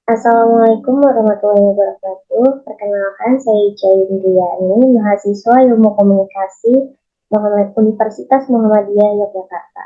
Assalamualaikum warahmatullahi wabarakatuh. Perkenalkan, saya Ica Indriani, mahasiswa Ilmu Komunikasi Universitas Muhammadiyah Yogyakarta.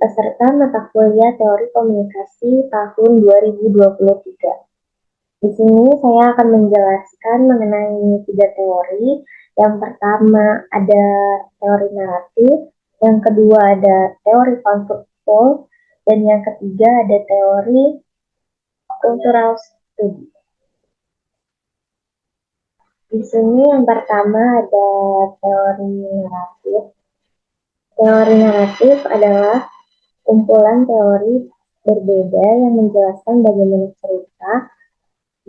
Peserta mata kuliah Teori Komunikasi tahun 2023. Di sini saya akan menjelaskan mengenai tiga teori. Yang pertama ada teori naratif, yang kedua ada teori konseptual, dan yang ketiga ada teori cultural study. Di sini yang pertama ada teori naratif. Teori naratif adalah kumpulan teori berbeda yang menjelaskan bagaimana cerita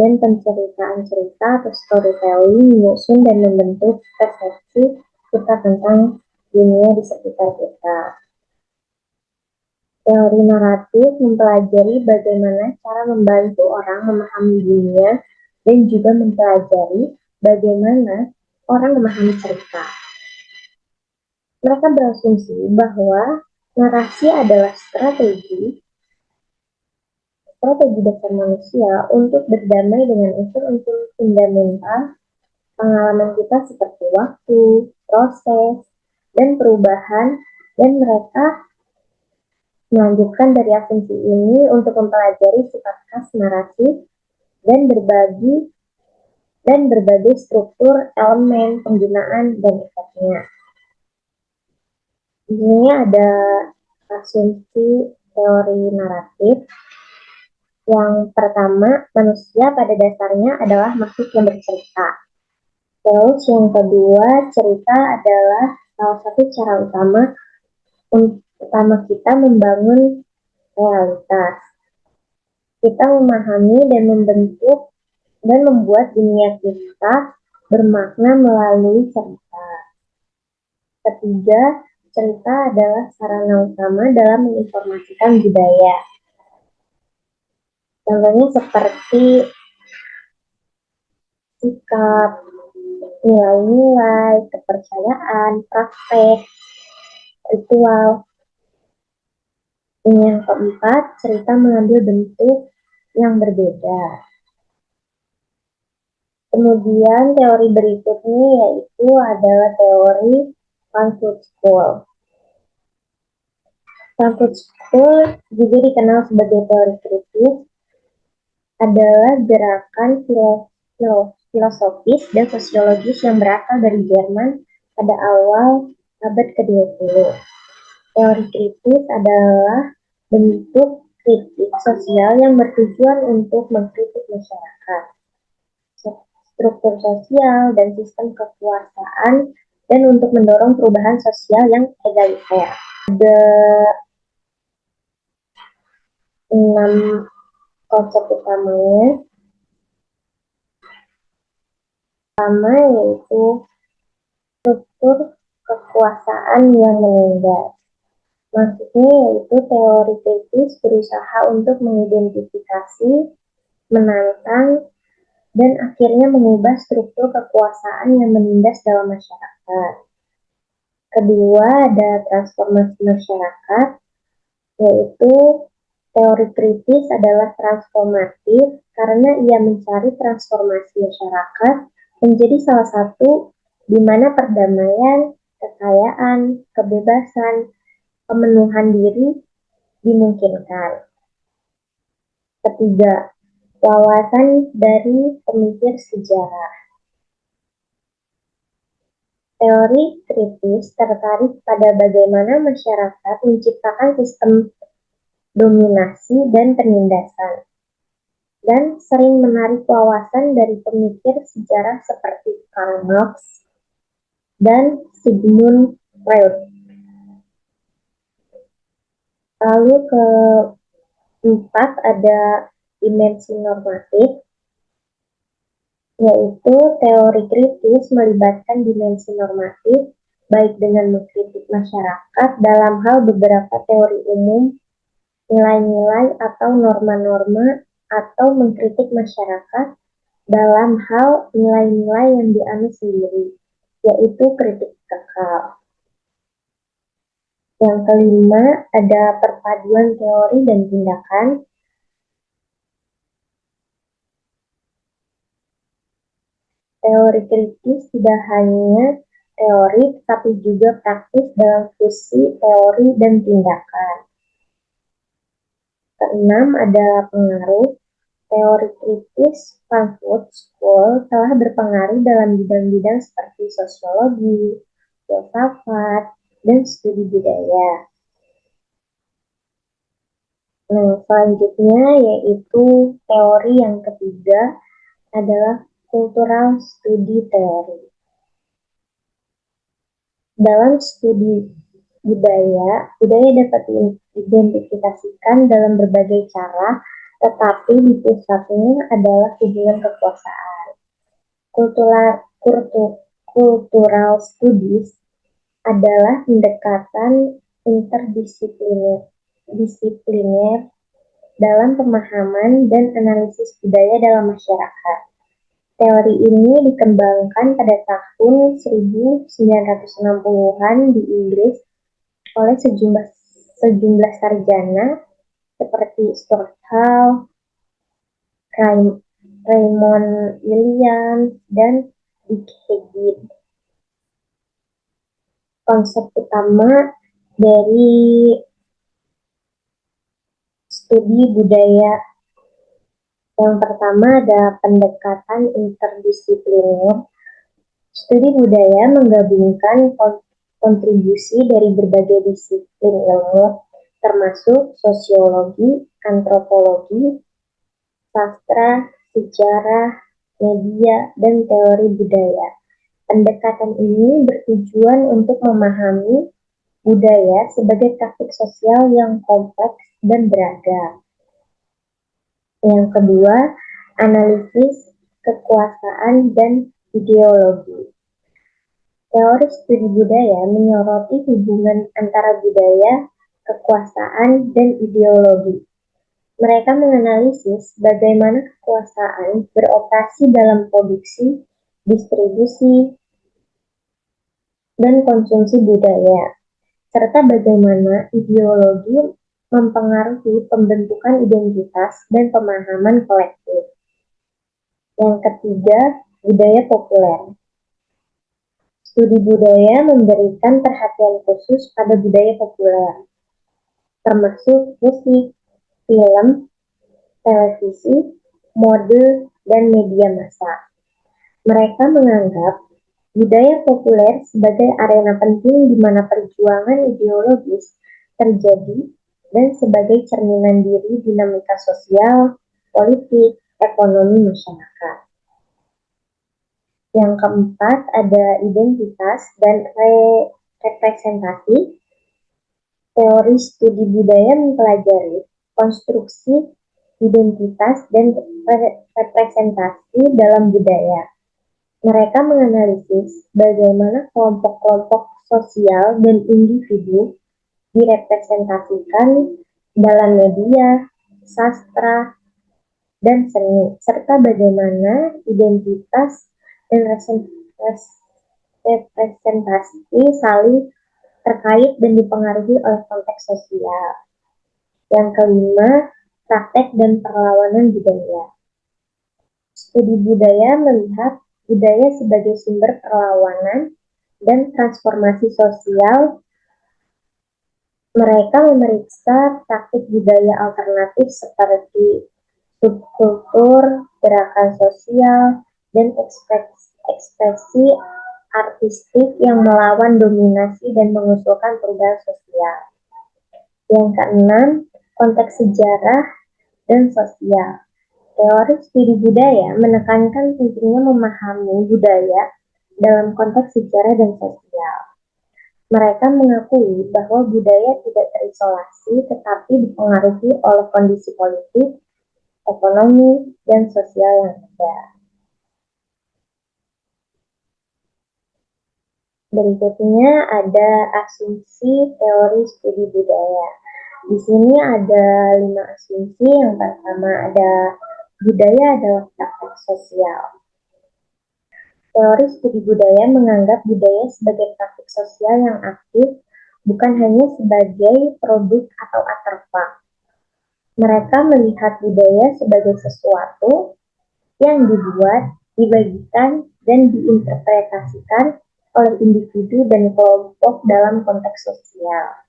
dan penceritaan cerita atau storytelling menyusun dan membentuk persepsi kita tentang dunia di sekitar kita. Teori naratif mempelajari bagaimana cara membantu orang memahami dunia dan juga mempelajari bagaimana orang memahami cerita. Mereka berasumsi bahwa narasi adalah strategi dasar manusia untuk berdamai dengan unsur-unsur fundamental pengalaman kita seperti waktu, proses, dan perubahan, dan mereka melanjutkan dari asumsi ini untuk mempelajari sifat khas narasi dan berbagai struktur, elemen, penggunaan, dan efeknya. Di sini ada asumsi teori naratif. Yang pertama, manusia pada dasarnya adalah makhluk yang bercerita. Terus yang kedua, cerita adalah salah satu cara utama kita membangun realitas. Kita memahami dan membentuk dan membuat dunia kita bermakna melalui cerita. Ketiga, cerita adalah sarana utama dalam menginformasikan budaya. Contohnya seperti sikap, nilai-nilai, kepercayaan, praktek, ritual. Yang keempat, cerita mengambil bentuk yang berbeda. Kemudian teori berikutnya yaitu adalah teori Frankfurt School. Frankfurt School juga dikenal sebagai teori kritis, adalah gerakan filosofis dan sosiologis yang berasal dari Jerman pada awal abad ke-20. Teori kritis adalah bentuk kritik sosial yang bertujuan untuk mengkritik masyarakat, struktur sosial, dan sistem kekuasaan, dan untuk mendorong perubahan sosial yang egaliter. Ada 6 konsep utamanya. Pertama yaitu struktur kekuasaan yang menindas. Maksudnya yaitu teori kritis berusaha untuk mengidentifikasi, menantang, dan akhirnya mengubah struktur kekuasaan yang menindas dalam masyarakat. Kedua, ada transformasi masyarakat, yaitu teori kritis adalah transformatif karena ia mencari transformasi masyarakat menjadi salah satu di mana perdamaian, kekayaan, kebebasan, pemenuhan diri dimungkinkan. Ketiga, wawasan dari pemikir sejarah. Teori kritis tertarik pada bagaimana masyarakat menciptakan sistem dominasi dan penindasan, dan sering menarik wawasan dari pemikir sejarah seperti Karl Marx dan Sigmund Freud. Lalu keempat ada dimensi normatif, yaitu teori kritis melibatkan dimensi normatif baik dengan mengkritik masyarakat dalam hal beberapa teori umum, nilai-nilai atau norma-norma, atau mengkritik masyarakat dalam hal nilai-nilai yang dianut sendiri, yaitu kritik kekal. Yang kelima, ada perpaduan teori dan tindakan. Teori kritis tidak hanya teori, tapi juga praktis dalam fungsi teori dan tindakan. Keenam adalah pengaruh. Teori kritis Frankfurt School telah berpengaruh dalam bidang-bidang seperti sosiologi, filsafat, dan studi budaya. Nah, selanjutnya yaitu teori yang ketiga adalah cultural study theory. Dalam studi budaya dapat diidentifikasikan dalam berbagai cara, tetapi di pusatnya adalah hubungan kekuasaan. Cultural studies adalah pendekatan interdisipliner dalam pemahaman dan analisis budaya dalam masyarakat. Teori ini dikembangkan pada tahun 1960-an di Inggris oleh sejumlah sarjana seperti Stuart Hall, Raymond Williams, dan Dick Heggie. Konsep utama dari studi budaya yang pertama ada pendekatan interdisipliner. Studi budaya menggabungkan kontribusi dari berbagai disiplin ilmu, termasuk sosiologi, antropologi, sastra, sejarah, media, dan teori budaya. Pendekatan ini bertujuan untuk memahami budaya sebagai praktik sosial yang kompleks dan beragam. Yang kedua, analisis kekuasaan dan ideologi. Teori studi budaya menyoroti hubungan antara budaya, kekuasaan, dan ideologi. Mereka menganalisis bagaimana kekuasaan beroperasi dalam produksi, distribusi, dan konsumsi budaya, serta bagaimana ideologi mempengaruhi pembentukan identitas dan pemahaman kolektif. Yang ketiga, budaya populer. Studi budaya memberikan perhatian khusus pada budaya populer, termasuk musik, film, televisi, mode, dan media massa. Mereka menganggap budaya populer sebagai arena penting di mana perjuangan ideologis terjadi dan sebagai cerminan diri dinamika sosial, politik, ekonomi masyarakat. Yang keempat ada identitas dan representasi. Teori studi budaya mempelajari konstruksi identitas dan representasi dalam budaya. Mereka menganalisis bagaimana kelompok-kelompok sosial dan individu direpresentasikan dalam media, sastra, dan seni, serta bagaimana identitas dan representasi saling terkait dan dipengaruhi oleh konteks sosial. Yang kelima, praktek dan perlawanan budaya. Studi budaya melihat budaya sebagai sumber perlawanan dan transformasi sosial. Mereka memeriksa praktik budaya alternatif seperti subkultur, gerakan sosial, dan ekspresi artistik yang melawan dominasi dan mengusulkan perubahan sosial. Yang keenam, konteks sejarah dan sosial. Teori studi budaya menekankan pentingnya memahami budaya dalam konteks sejarah dan sosial. Mereka mengakui bahwa budaya tidak terisolasi tetapi dipengaruhi oleh kondisi politik, ekonomi, dan sosial yang ada. Berikutnya ada asumsi teori studi budaya. Di sini ada 5 asumsi. Yang pertama ada budaya adalah praktek sosial. Teori studi budaya menganggap budaya sebagai praktik sosial yang aktif, bukan hanya sebagai produk atau artefak. Mereka melihat budaya sebagai sesuatu yang dibuat dibagikan, dan diinterpretasikan oleh individu dan kelompok dalam konteks sosial.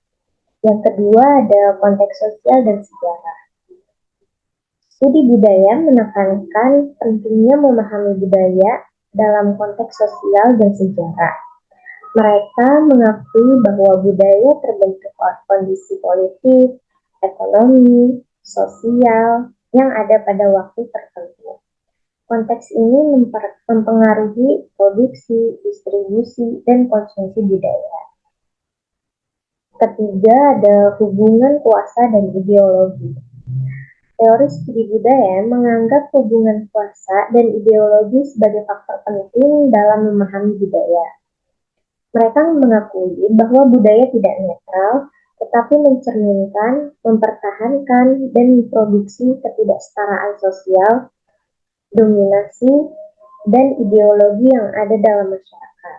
Yang kedua ada konteks sosial dan sejarah. Studi budaya menekankan pentingnya memahami budaya dalam konteks sosial dan sejarah. Mereka mengakui bahwa budaya terbentuk oleh kondisi politik, ekonomi, sosial yang ada pada waktu tertentu. Konteks ini mempengaruhi produksi, distribusi, dan konsumsi budaya. Ketiga, ada hubungan kuasa dan ideologi. Teori studi budaya menganggap hubungan kuasa dan ideologi sebagai faktor penting dalam memahami budaya. Mereka mengakui bahwa budaya tidak netral, tetapi mencerminkan, mempertahankan, dan memproduksi ketidaksetaraan sosial, dominasi, dan ideologi yang ada dalam masyarakat.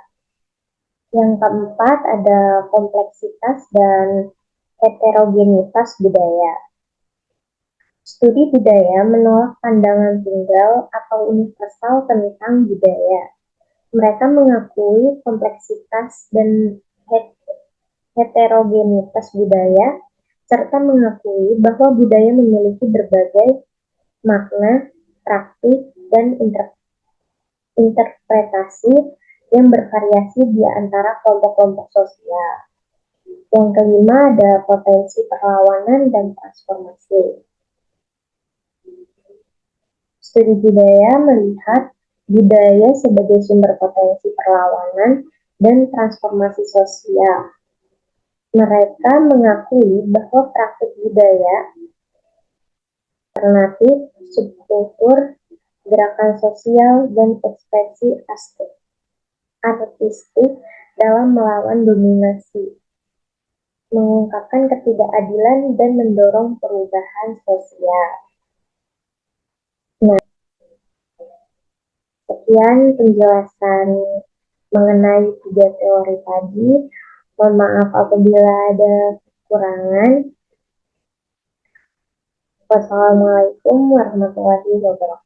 Yang keempat ada kompleksitas dan heterogenitas budaya. Studi budaya menolak pandangan tunggal atau universal tentang budaya. Mereka mengakui kompleksitas dan heterogenitas budaya, serta mengakui bahwa budaya memiliki berbagai makna, praktik, dan interpretasi yang bervariasi di antara kelompok-kelompok sosial. Yang kelima ada potensi perlawanan dan transformasi. Studi budaya melihat budaya sebagai sumber potensi perlawanan dan transformasi sosial. Mereka mengakui bahwa praktik budaya, alternatif, subkultur, gerakan sosial, dan ekspresi artistik dalam melawan dominasi, mengungkapkan ketidakadilan dan mendorong perubahan sosial. Nah, sekian penjelasan mengenai 3 teori tadi. Mohon maaf apabila ada kekurangan. Wassalamualaikum warahmatullahi wabarakatuh.